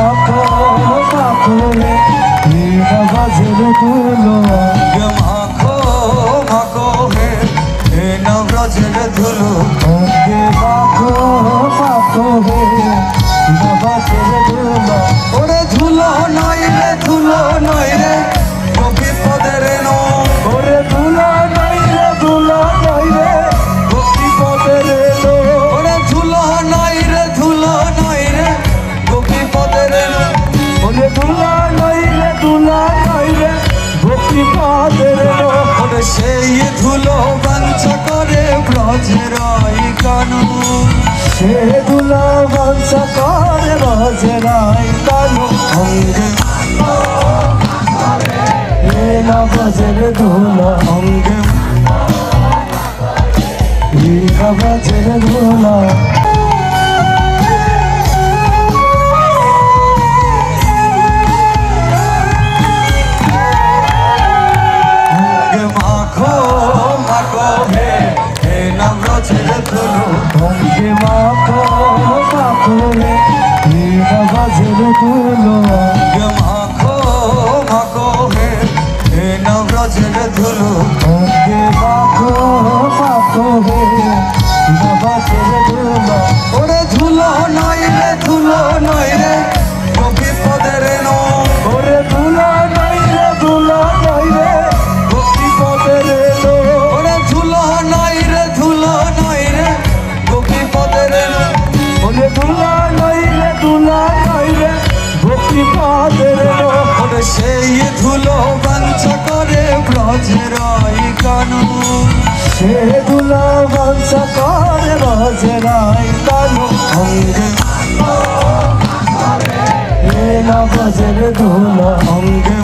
মাখো মাখো রে নবজের ধুলো অঙ্গে মাখো মাখো হে নবজের ধুলো অঙ্গে মাখো মাখো রে নবজের ধুলো ওরে ধুলো নয় রে ধুলো নয় রে বিপদের নো ওরে ধুলো নয় রে ধুলো নয় রে বিপদের নো ওরে ধুলো নয় রে ধুলো নয় রে বিপদের নো ওরে ধুলো নয় রে ধুলো নয় রে বিপদের নো ওরে সেই ধুলো বাঞ্ছ করে ব্রজের কানু সে ধুলো বাঞ্ছ করে ব্রজের কানু অঙ্গে নবজের ধুলো অঙ্গে নবজের ধুলো মাখো মাখো হে নবজের ধুলো অঙ্গে মাখো মাখো রে নবজের ধুলো মাখো মাখো হে নবজের ধুলো অঙ্গে মাখো মাখো রে নবজের ধুলো ওরে ধুলো নয় রে ধুলো নয় রে বিপদের নো ওরে ধুলো নয় রে ধুলো নয় রে বিপদের নো ওরে ধুলো নয় রে ধুলো নয় রে বিপদের নো ওরে ধুলো নয় রে ধুলো নয় রে বিপদের নো ওরে সেই ধুলো বাঞ্ছ করে ব্রজের কানু সে ধুলো বাঞ্ছ করে ব্রজের কানু অঙ্গে নবজের ধুলো অঙ্গে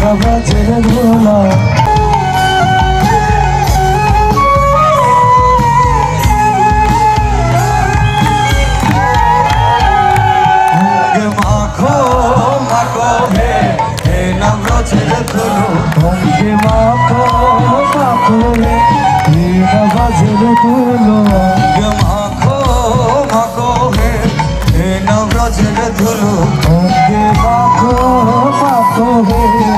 নবজের ধুলো মাখো মাখো হে নবজের ধুলো অঙ্গে মাখো মাখো রে নবজের ধুলো মাখো মাখো হে নবজের ধুলো অঙ্গে মাখো মাখো রে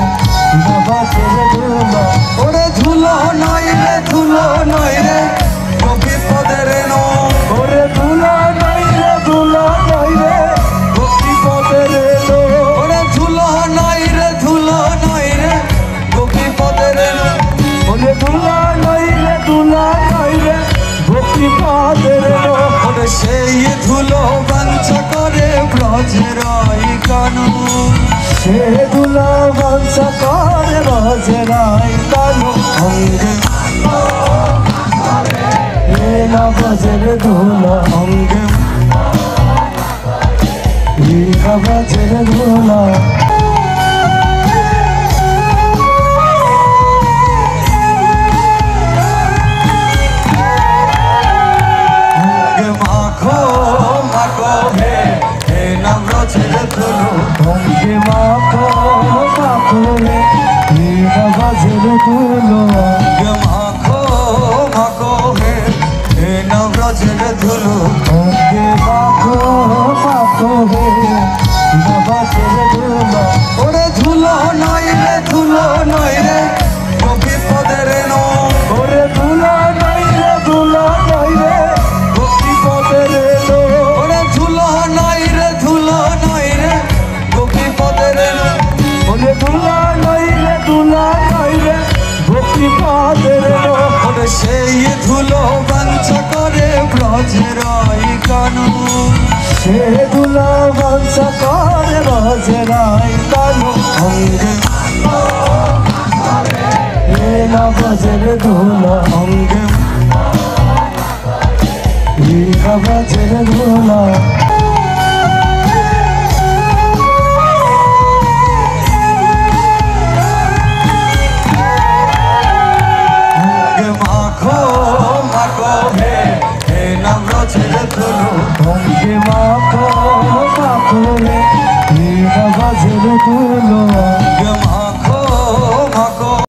নবজের ধুলো ওরে ধুলো নয় রে ধুলো নয় রে বিপদের নো ওরে ধুলো নয় রে ধুলো নয় রে বিপদের নো ওরে ধুলো নয় রে ধুলো নয় রে বিপদের নো ওরে ধুলো নয় রে ধুলো নয় রে বিপদের নো ওরে সেই ধুলো বাঞ্ছ করে ব্রজের কানু সে ধুলো বাঞ্ছ করে ব্রজের কানু অঙ্গে নবজের ধুলো অঙ্গে নবজের ধুলো মাখো মাখো হে নবজের ধুলো অঙ্গে মাখো মাখো রে নবজের ধুলো মাখো মাখো হে নবজের ধুলো অঙ্গে মাখো মাখো রে নবজের ধুলো ওরে ধুলো নয় রে ধুলো নয় রে বিপদের নো ওরে ধুলো নয় রে ধুলো নয় রে বিপদের নো ওরে ধুলো নয় রে ধুলো নয় রে বিপদের নো ওরে ধুলো নয় রে ধুলো নয় রে বিপদের নো ওরে সেই ধুলো বাঞ্ছ করে ব্রজের কানু সে ধুলো বাঞ্ছ করে ব্রজের কানু অঙ্গে নবজের ধুলো অঙ্গে নবজের ধুলো মাখো মাখো হে নবজের ধুলো অঙ্গে মাখো মাখো রে নবজের ধুলো